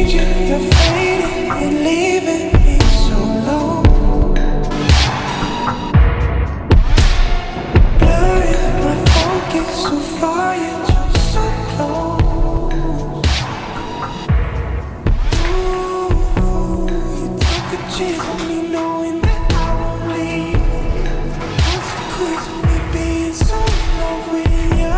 changing, you're fading and leaving me so low. Blurring my focus so far, yet you're so close. Ooh, you took a chance on me knowing that I won't leave. What's the cause of me being so in love with you?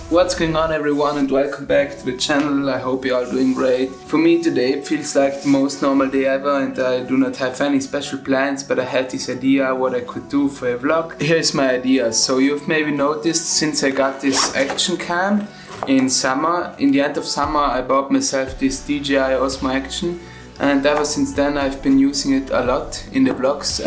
What's going on, everyone, and welcome back to the channel. I hope you're all doing great. For me today it feels like the most normal day ever, and I do not have any special plans, but I had this idea what I could do for a vlog. Here's my idea. So you've maybe noticed since I got this action cam in summer, in the end of summer, I bought myself this DJI OSMO ACTION, and ever since then I've been using it a lot in the vlogs.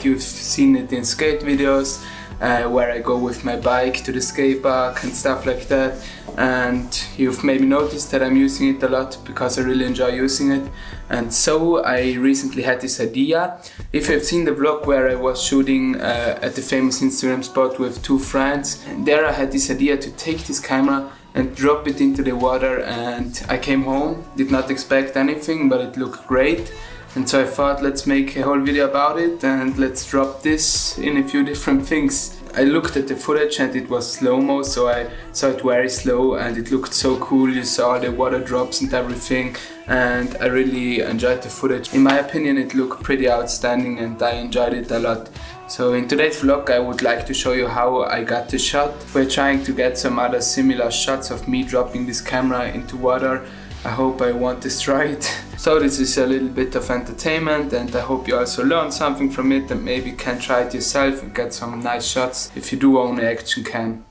You've seen it in skate videos, where I go with my bike to the skate park and stuff like that, and you've maybe noticed that I'm using it a lot because I really enjoy using it. And so I recently had this idea. If you've seen the vlog where I was shooting at the famous Instagram spot with two friends, there I had this idea to take this camera and drop it into the water, and I came home, did not expect anything, but it looked great. And so I thought, let's make a whole video about it and let's drop this in a few different things. I looked at the footage and it was slow-mo, so I saw it very slow and it looked so cool. You saw the water drops and everything, and I really enjoyed the footage. In my opinion, it looked pretty outstanding and I enjoyed it a lot. So in today's vlog I would like to show you how I got the shot. We're trying to get some other similar shots of me dropping this camera into water. I hope I won't destroy it. So this is a little bit of entertainment, and I hope you also learn something from it and maybe can try it yourself and get some nice shots if you do own an action cam.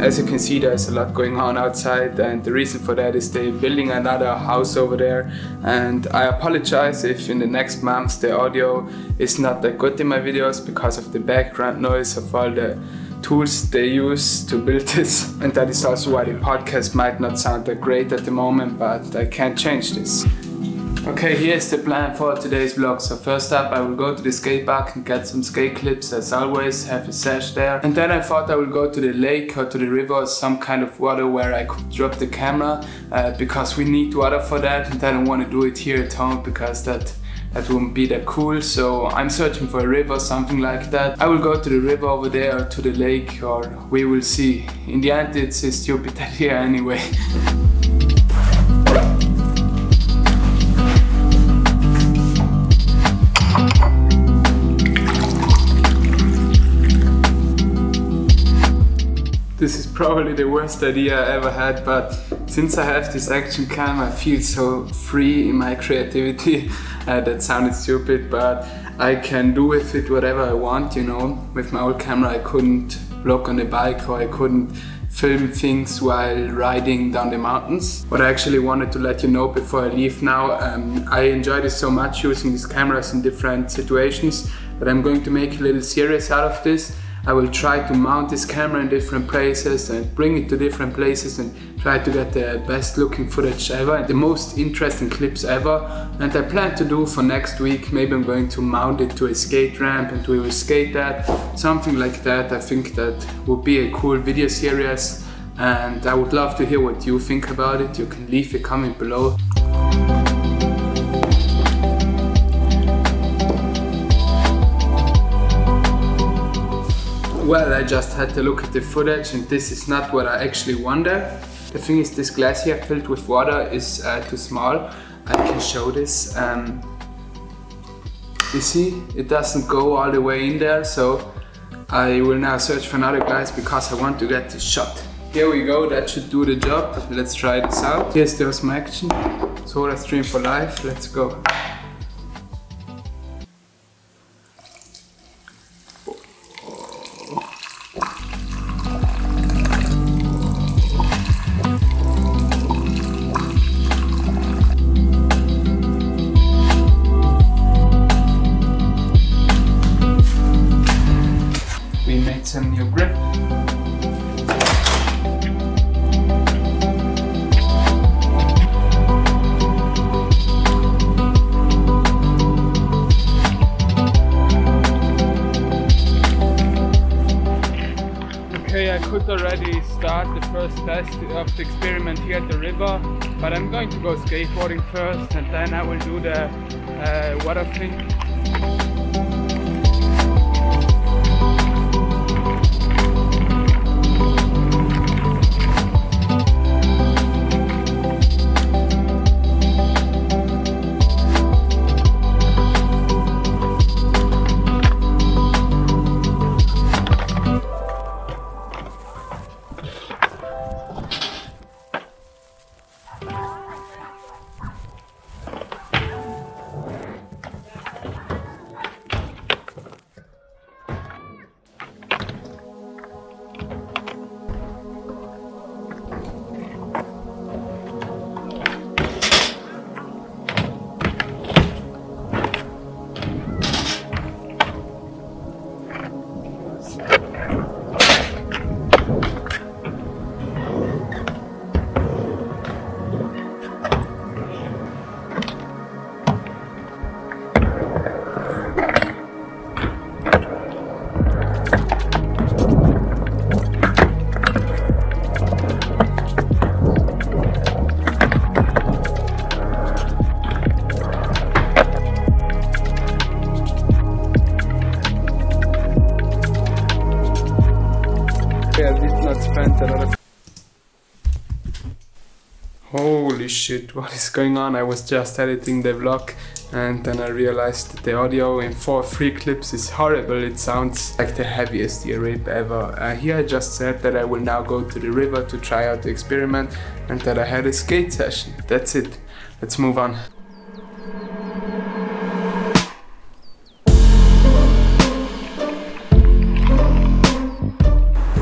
As you can see, there's a lot going on outside, and the reason for that is they're building another house over there. And I apologize if in the next months the audio is not that good in my videos because of the background noise of all the tools they use to build this. And that is also why the podcast might not sound that great at the moment, but I can't change this. Okay, here's the plan for today's vlog. So first up, I will go to the skate park and get some skate clips, as always, have a sesh there. And then I thought I will go to the lake or to the river or some kind of water where I could drop the camera, because we need water for that, and I don't want to do it here at home because that wouldn't be that cool. So I'm searching for a river, something like that. I will go to the river over there or to the lake, or we will see. In the end, it's a stupid idea anyway. This is probably the worst idea I ever had, but since I have this action cam I feel so free in my creativity. That sounded stupid, but I can do with it whatever I want, you know. With my old camera I couldn't vlog on the bike, or I couldn't film things while riding down the mountains. What I actually wanted to let you know before I leave now, I enjoy this so much, using these cameras in different situations, that I'm going to make a little series out of this. I will try to mount this camera in different places and bring it to different places and try to get the best looking footage ever and the most interesting clips ever. And I plan to do for next week, maybe I'm going to mount it to a skate ramp and we will skate that, something like that. I think that would be a cool video series, and I would love to hear what you think about it. You can leave a comment below. Well, I just had to look at the footage, and this is not what I actually wanted. The thing is, this glass here filled with water is too small. I can show this. You see, it doesn't go all the way in there, so I will now search for another glass because I want to get this shot. Here we go, that should do the job. Let's try this out. Here's the OSMO ACTION. Solar stream for life, let's go. Some new grip. already start the first test of the experiment here at the river, but I'm going to go skateboarding first and then I will do the water thing. Holy shit, what is going on? I was just editing the vlog and then I realized that the audio in 3 clips is horrible. It sounds like the heaviest ear rape ever. Here I just said that I will now go to the river to try out the experiment and that I had a skate session. That's it. Let's move on.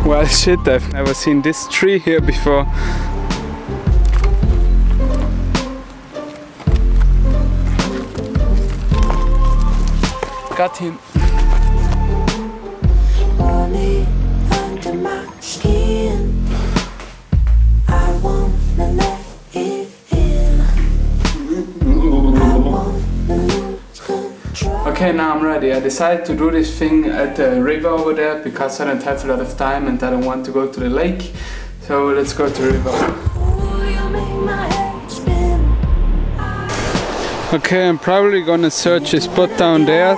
Well shit, I've never seen this tree here before. Got him. Only under my skin. I wanna let it in. I wanna lose control. Okay, now I'm ready. I decided to do this thing at the river over there because I don't have a lot of time and I don't want to go to the lake. So let's go to the river. Ooh, you make my head spin. Okay, I'm probably gonna search a spot down there.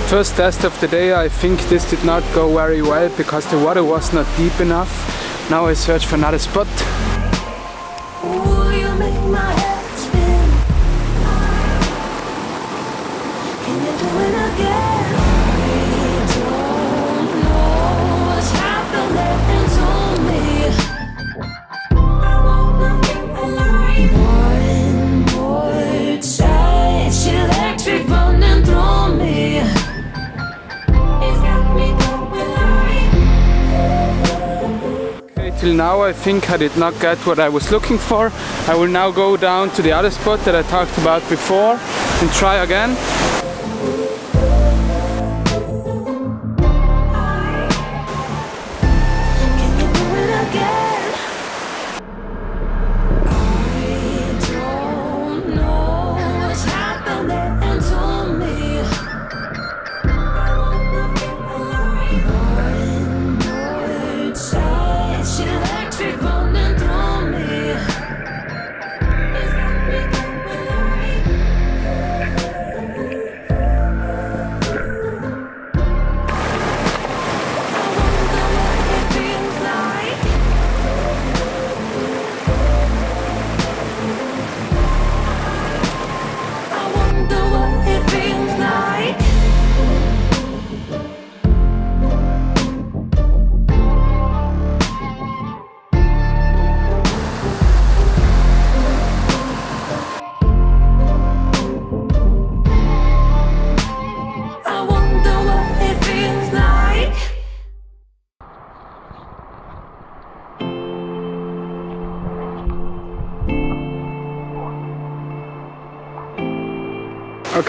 First test of the day. I think this did not go very well because the water was not deep enough. Now I search for another spot. Ooh, you make my head spin. Can you do it again? I don't know what's happening to me. I wanna feel alive. One more touch, electric running through me. Till now I think I did not get what I was looking for. I will now go down to the other spot that I talked about before and try again.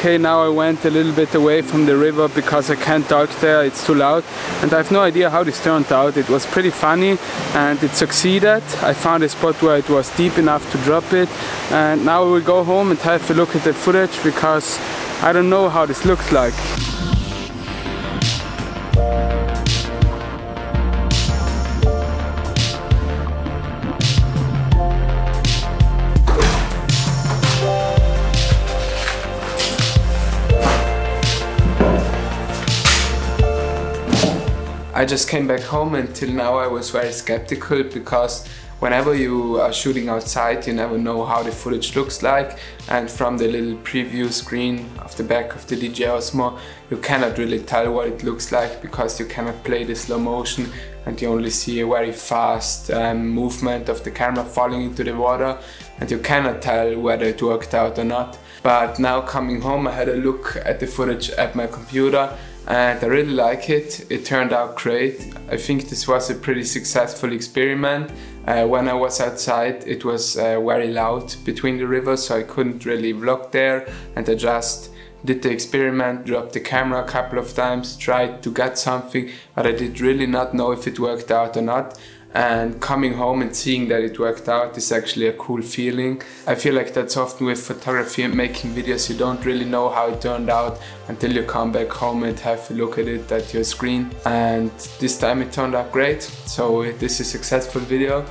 okay, now I went a little bit away from the river because I can't talk there, it's too loud. And I have no idea how this turned out. It was pretty funny and it succeeded. I found a spot where it was deep enough to drop it. And now we will go home and have a look at the footage because I don't know how this looks like. I just came back home, and till now I was very skeptical because whenever you are shooting outside you never know how the footage looks like, and from the little preview screen of the back of the DJI OSMO you cannot really tell what it looks like because you cannot play the slow motion and you only see a very fast movement of the camera falling into the water, and you cannot tell whether it worked out or not. But now coming home I had a look at the footage at my computer and I really like it. It turned out great. I think this was a pretty successful experiment. When I was outside it was very loud between the rivers, so I couldn't really vlog there, and I just did the experiment, dropped the camera a couple of times, tried to get something, but I did really not know if it worked out or not. And coming home and seeing that it worked out is actually a cool feeling. I feel like that's often with photography and making videos, you don't really know how it turned out until you come back home and have a look at it at your screen. And this time it turned out great, so this is a successful video.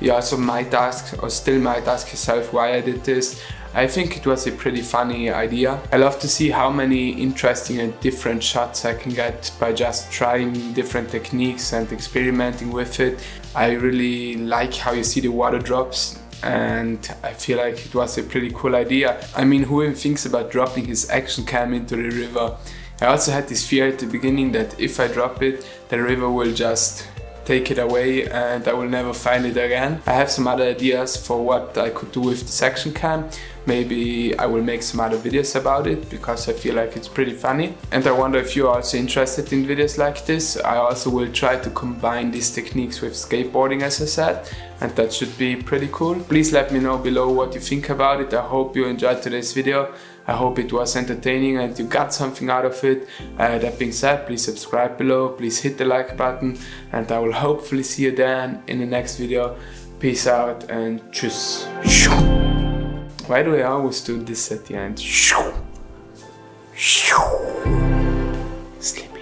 You also might ask, or still might ask yourself, why I did this. I think it was a pretty funny idea. I love to see how many interesting and different shots I can get by just trying different techniques and experimenting with it. I really like how you see the water drops, and I feel like it was a pretty cool idea. I mean, who even thinks about dropping his action cam into the river? I also had this fear at the beginning that if I drop it, the river will just take it away and I will never find it again. I have some other ideas for what I could do with this action cam. Maybe I will make some other videos about it because I feel like it's pretty funny. And I wonder if you're also interested in videos like this. I also will try to combine these techniques with skateboarding, as I said, and that should be pretty cool. Please let me know below what you think about it. I hope you enjoyed today's video. I hope it was entertaining and you got something out of it. That being said, please subscribe below, please hit the like button, and I will hopefully see you then in the next video. Peace out and tschüss. Why do I always do this at the end? Sleep.